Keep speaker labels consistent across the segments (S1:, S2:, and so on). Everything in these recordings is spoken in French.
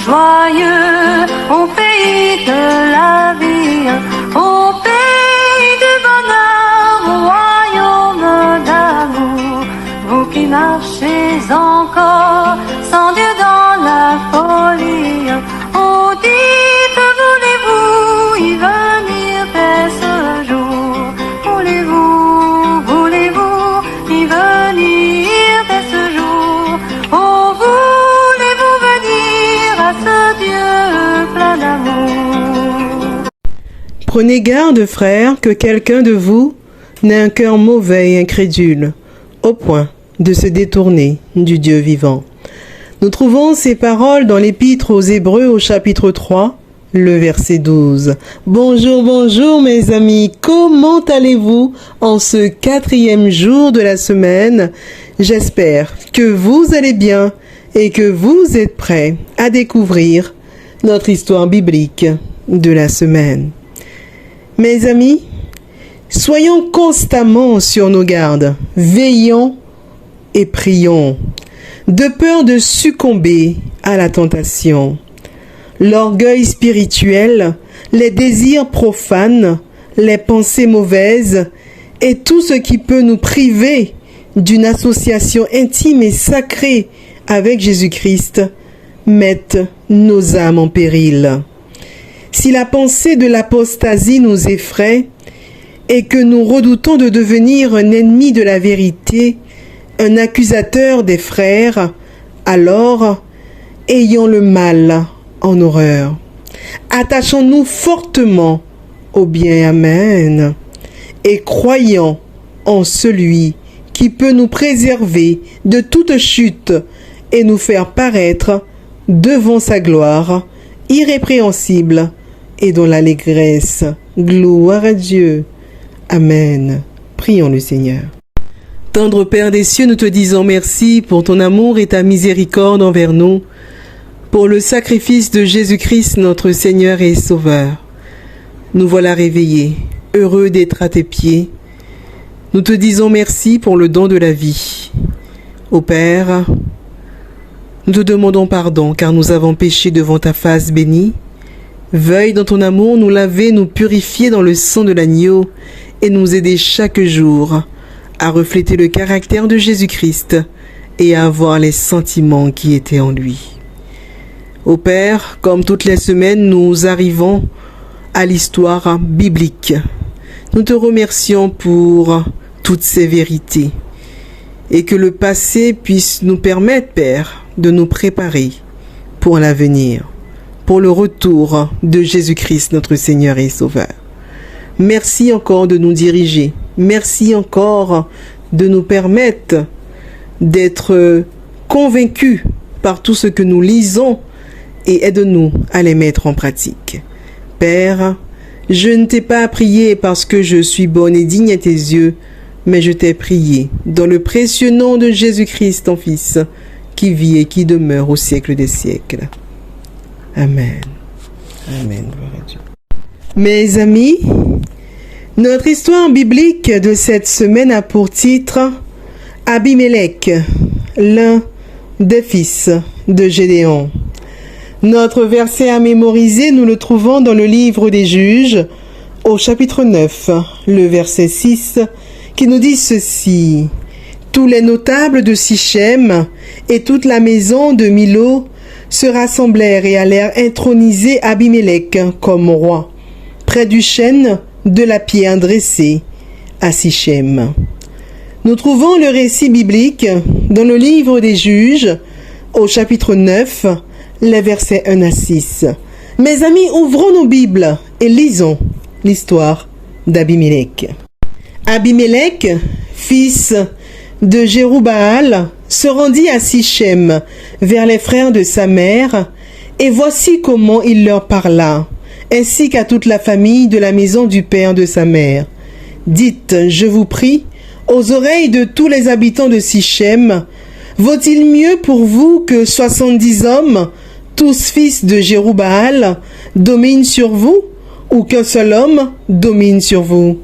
S1: joyeux, au pays de la vie, au pays du bonheur, au royaume d'amour. Vous qui marchez encore sans Dieu dans la folie, oh dites, voulez-vous y venir dès ce jour? Voulez-vous y venir dès ce jour? Oh, voulez-vous venir à ce Dieu plein d'amour?
S2: Prenez garde, frères, que quelqu'un de vous n'ait un cœur mauvais et incrédule, au point de se détourner du Dieu vivant. Nous trouvons ces paroles dans l'Épître aux Hébreux au chapitre 3, le verset 12. Bonjour, bonjour mes amis, comment allez-vous en ce 4e jour de la semaine? J'espère que vous allez bien et que vous êtes prêts à découvrir notre histoire biblique de la semaine. Mes amis, soyons constamment sur nos gardes, veillons et prions, de peur de succomber à la tentation. L'orgueil spirituel, les désirs profanes, les pensées mauvaises et tout ce qui peut nous priver d'une association intime et sacrée avec Jésus-Christ mettent nos âmes en péril. Si la pensée de l'apostasie nous effraie et que nous redoutons de devenir un ennemi de la vérité, un accusateur des frères, alors ayons le mal en horreur. Attachons-nous fortement au bien. Amen. Et croyons en celui qui peut nous préserver de toute chute et nous faire paraître devant sa gloire, irrépréhensible et dans l'allégresse. Gloire à Dieu. Amen. Prions le Seigneur. Tendre Père des cieux, nous te disons merci pour ton amour et ta miséricorde envers nous, pour le sacrifice de Jésus-Christ, notre Seigneur et Sauveur. Nous voilà réveillés, heureux d'être à tes pieds. Nous te disons merci pour le don de la vie. Ô Père, nous te demandons pardon car nous avons péché devant ta face bénie. Veuille dans ton amour nous laver, nous purifier dans le sang de l'agneau et nous aider chaque jour à refléter le caractère de Jésus-Christ et à avoir les sentiments qui étaient en lui. Ô Père, comme toutes les semaines, nous arrivons à l'histoire biblique. Nous te remercions pour toutes ces vérités et que le passé puisse nous permettre, Père, de nous préparer pour l'avenir, pour le retour de Jésus-Christ, notre Seigneur et Sauveur. Merci encore de nous diriger. Merci encore de nous permettre d'être convaincus par tout ce que nous lisons et aide-nous à les mettre en pratique. Père, je ne t'ai pas prié parce que je suis bonne et digne à tes yeux, mais je t'ai prié dans le précieux nom de Jésus-Christ, ton Fils, qui vit et qui demeure au siècle des siècles. Amen. Amen. Gloire à Dieu. Mes amis, notre histoire biblique de cette semaine a pour titre Abimélec, l'un des fils de Gédéon. Notre verset à mémoriser, nous le trouvons dans le livre des Juges, au chapitre 9, le verset 6, qui nous dit ceci. Tous les notables de Sichem et toute la maison de Milo se rassemblèrent et allèrent introniser Abimélec comme roi, près du chêne de la pierre dressée à Sichem. Nous trouvons le récit biblique dans le livre des Juges, au chapitre 9, les versets 1 à 6. Mes amis, ouvrons nos Bibles et lisons l'histoire d'Abimélec. Abimélec, fils de Jérubaal, se rendit à Sichem vers les frères de sa mère, et voici comment il leur parla, ainsi qu'à toute la famille de la maison du père de sa mère. Dites, je vous prie, aux oreilles de tous les habitants de Sichem, vaut-il mieux pour vous que 70 hommes, tous fils de Jérubaal, dominent sur vous, ou qu'un seul homme domine sur vous?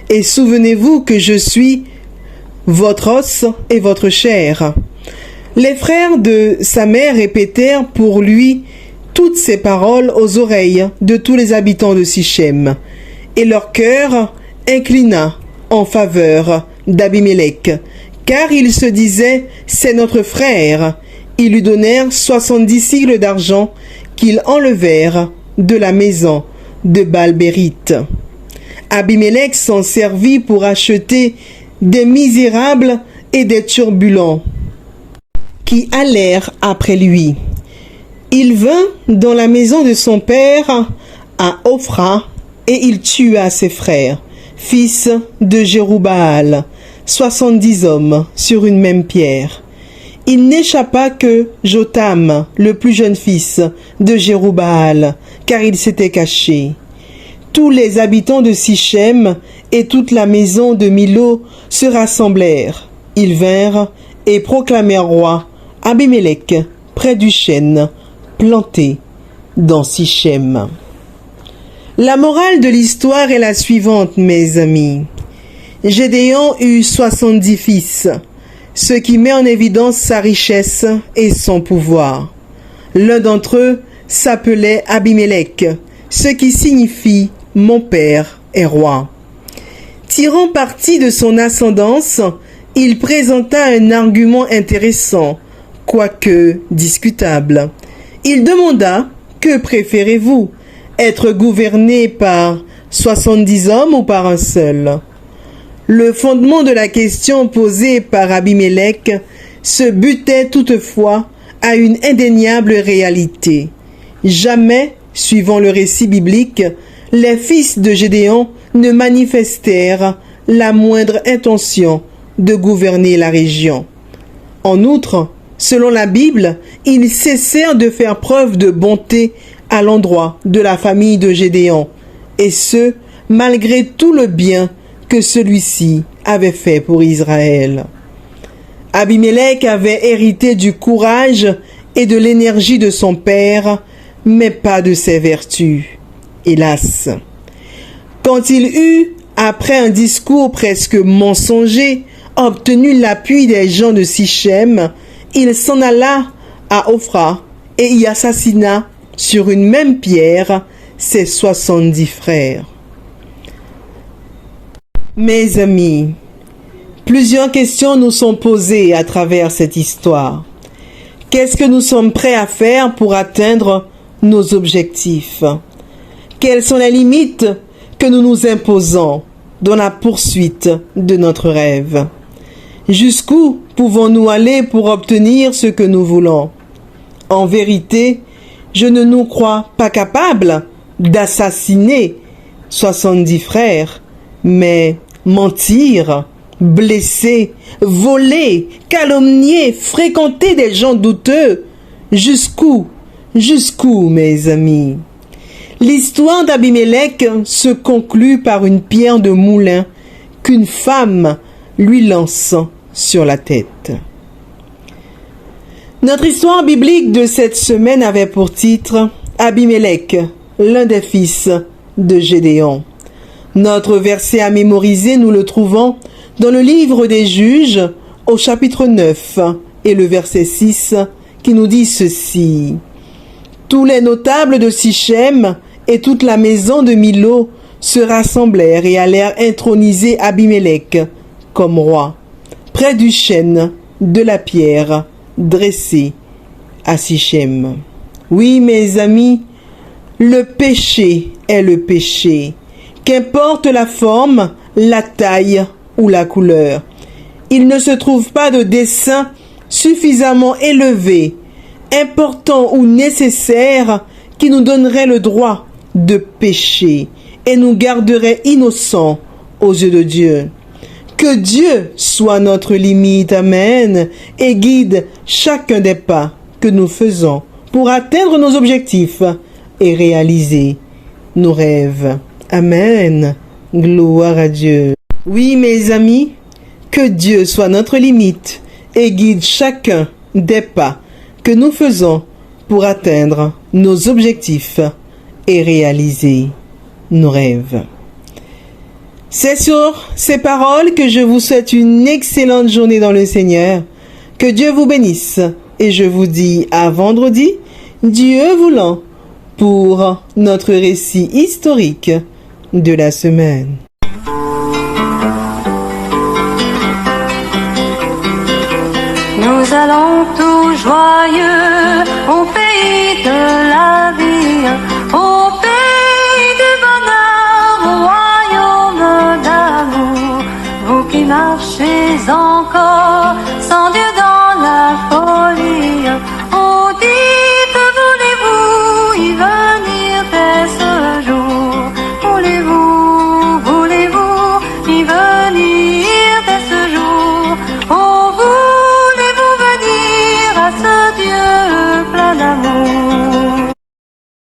S2: Et souvenez-vous que je suis votre os et votre chair. Les frères de sa mère répétèrent pour lui toutes ces paroles aux oreilles de tous les habitants de Sichem, et leur cœur inclina en faveur d'Abimélec, car ils se disaient, c'est notre frère. Ils lui donnèrent 70 sicles d'argent qu'ils enlevèrent de la maison de Baal-Bérith. Abimélec s'en servit pour acheter des misérables et des turbulents qui allèrent après lui. Il vint dans la maison de son père à Ophra et il tua ses frères, fils de Jérubaal, 70 hommes sur une même pierre. Il n'échappa que Jotam, le plus jeune fils de Jérubaal, car il s'était caché. Tous les habitants de Sichem et toute la maison de Milo se rassemblèrent. Ils vinrent et proclamèrent roi Abimélec près du chêne planté dans Sichem. La morale de l'histoire est la suivante, mes amis. Gédéon eut 70 fils, ce qui met en évidence sa richesse et son pouvoir. L'un d'entre eux s'appelait Abimélec, ce qui signifie « mon père est roi ». Tirant parti de son ascendance, il présenta un argument intéressant, quoique discutable. Il demanda « Que préférez-vous, être gouverné par 70 hommes ou par un seul ?» Le fondement de la question posée par Abimélec se butait toutefois à une indéniable réalité. Jamais, suivant le récit biblique, les fils de Gédéon ne manifestèrent la moindre intention de gouverner la région. En outre, selon la Bible, ils cessèrent de faire preuve de bonté à l'endroit de la famille de Gédéon, et ce, malgré tout le bien que celui-ci avait fait pour Israël. Abimélec avait hérité du courage et de l'énergie de son père, mais pas de ses vertus. Hélas. Quand il eut, après un discours presque mensonger, obtenu l'appui des gens de Sichem, il s'en alla à Ophra et y assassina sur une même pierre ses 70 frères. Mes amis, plusieurs questions nous sont posées à travers cette histoire. Qu'est-ce que nous sommes prêts à faire pour atteindre nos objectifs? Quelles sont les limites que nous nous imposons dans la poursuite de notre rêve? Jusqu'où pouvons-nous aller pour obtenir ce que nous voulons? En vérité, je ne nous crois pas capables d'assassiner 70 frères, mais mentir, blesser, voler, calomnier, fréquenter des gens douteux, jusqu'où, mes amis? L'histoire d'Abimélec se conclut par une pierre de moulin qu'une femme lui lance sur la tête. Notre histoire biblique de cette semaine avait pour titre Abimélec, l'un des fils de Gédéon. Notre verset à mémoriser, nous le trouvons dans le livre des Juges au chapitre 9 et le verset 6 qui nous dit ceci. Tous les notables de Sichem et toute la maison de Milo se rassemblèrent et allèrent introniser Abimélec comme roi, près du chêne de la pierre dressé à Sichem. Oui, mes amis, le péché est le péché, qu'importe la forme, la taille ou la couleur. Il ne se trouve pas de dessein suffisamment élevé, important ou nécessaire qui nous donnerait le droit de pécher et nous garderait innocents aux yeux de Dieu. Que Dieu soit notre limite, amen, et guide chacun des pas que nous faisons pour atteindre nos objectifs et réaliser nos rêves. Amen. Gloire à Dieu. Oui, mes amis, que Dieu soit notre limite et guide chacun des pas que nous faisons pour atteindre nos objectifs et réaliser nos rêves. C'est sur ces paroles que je vous souhaite une excellente journée dans le Seigneur. Que Dieu vous bénisse et je vous dis à vendredi Dieu voulant, pour notre récit historique de la semaine.
S1: Nous allons tout joyeux